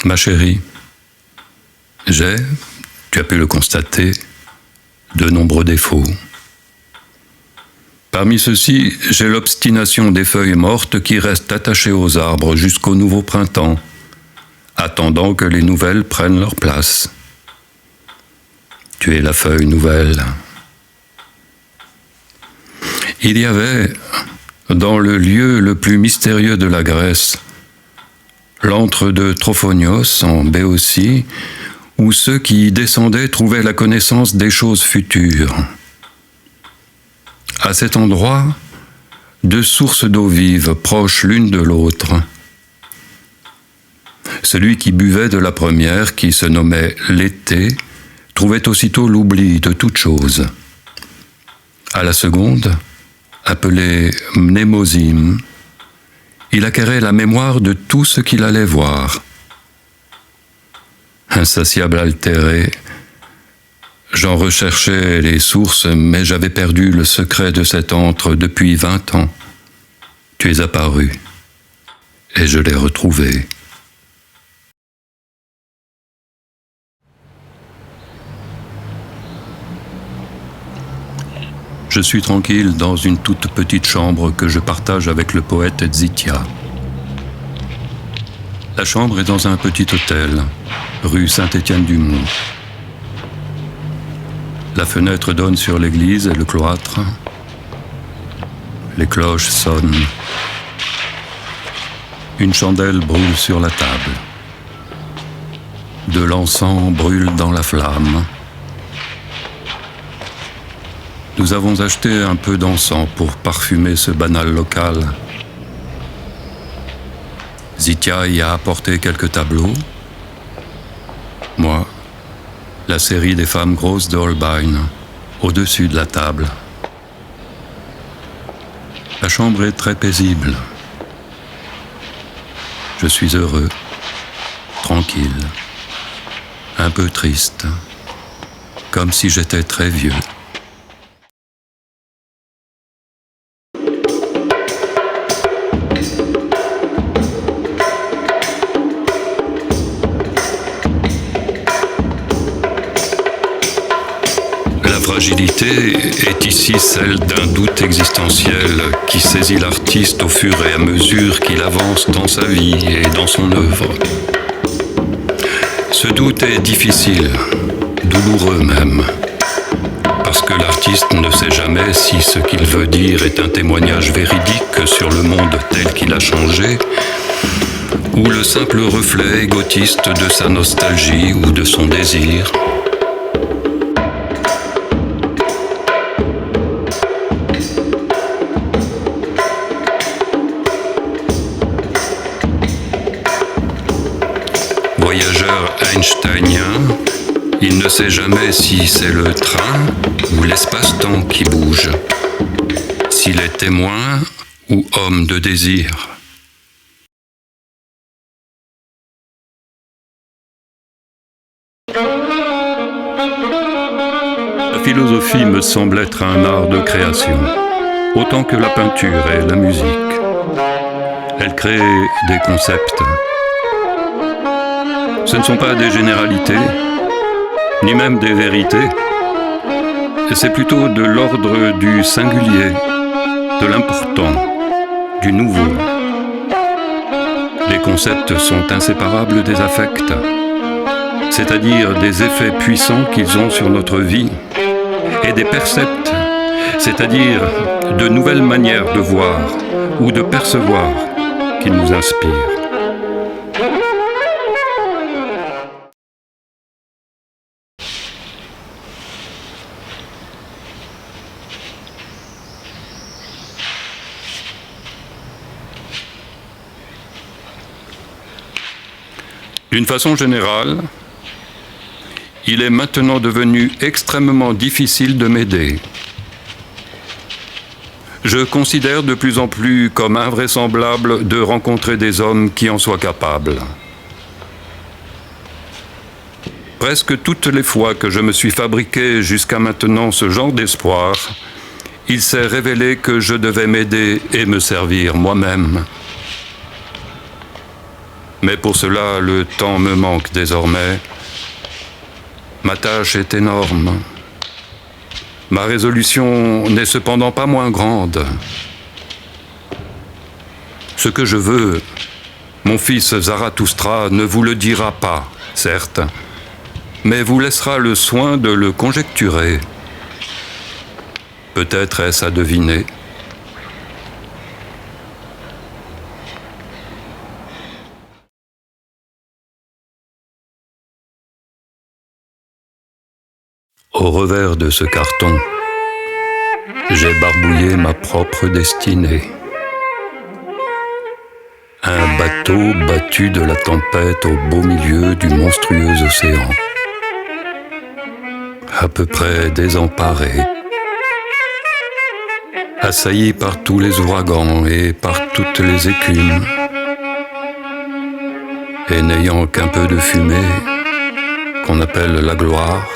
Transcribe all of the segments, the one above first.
Ma chérie, j'ai, tu as pu le constater, de nombreux défauts. Parmi ceux-ci, j'ai l'obstination des feuilles mortes qui restent attachées aux arbres jusqu'au nouveau printemps, attendant que les nouvelles prennent leur place. Tu es la feuille nouvelle. Il y avait, dans le lieu le plus mystérieux de la Grèce, l'antre de Trophonios en Béotie, où ceux qui y descendaient trouvaient la connaissance des choses futures. À cet endroit, deux sources d'eau vive, proches l'une de l'autre. Celui qui buvait de la première, qui se nommait l'été, trouvait aussitôt l'oubli de toute chose. À la seconde, appelée mnémosime, il acquérait la mémoire de tout ce qu'il allait voir. Insatiable altéré, j'en recherchais les sources, mais j'avais perdu le secret de cet antre depuis 20 ans. Tu es apparu, et je l'ai retrouvé. Je suis tranquille dans une toute petite chambre que je partage avec le poète Zitia. La chambre est dans un petit hôtel, rue Saint-Étienne-du-Mont. La fenêtre donne sur l'église et le cloître. Les cloches sonnent. Une chandelle brûle sur la table. De l'encens brûle dans la flamme. Nous avons acheté un peu d'encens pour parfumer ce banal local. Zitia y a apporté quelques tableaux. Moi, la série des femmes grosses de Holbein, au-dessus de la table. La chambre est très paisible. Je suis heureux, tranquille, un peu triste, comme si j'étais très vieux. La fragilité est ici celle d'un doute existentiel qui saisit l'artiste au fur et à mesure qu'il avance dans sa vie et dans son œuvre. Ce doute est difficile, douloureux même, parce que l'artiste ne sait jamais si ce qu'il veut dire est un témoignage véridique sur le monde tel qu'il a changé, ou le simple reflet égotiste de sa nostalgie ou de son désir. Voyageur einsteinien, il ne sait jamais si c'est le train ou l'espace-temps qui bouge, s'il est témoin ou homme de désir. La philosophie me semble être un art de création, autant que la peinture et la musique. Elle crée des concepts. Ce ne sont pas des généralités, ni même des vérités. C'est plutôt de l'ordre du singulier, de l'important, du nouveau. Les concepts sont inséparables des affects, c'est-à-dire des effets puissants qu'ils ont sur notre vie, et des percepts, c'est-à-dire de nouvelles manières de voir ou de percevoir qu'ils nous inspirent. D'une façon générale, il est maintenant devenu extrêmement difficile de m'aider. Je considère de plus en plus comme invraisemblable de rencontrer des hommes qui en soient capables. Presque toutes les fois que je me suis fabriqué jusqu'à maintenant ce genre d'espoir, il s'est révélé que je devais m'aider et me servir moi-même. Mais pour cela, le temps me manque désormais. Ma tâche est énorme. Ma résolution n'est cependant pas moins grande. Ce que je veux, mon fils Zarathustra ne vous le dira pas, certes, mais vous laissera le soin de le conjecturer. Peut-être est-ce à deviner. Au revers de ce carton, j'ai barbouillé ma propre destinée. Un bateau battu de la tempête au beau milieu du monstrueux océan. À peu près désemparé, assailli par tous les ouragans et par toutes les écumes, et n'ayant qu'un peu de fumée qu'on appelle la gloire,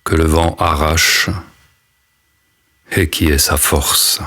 que le vent arrache et qui est sa force.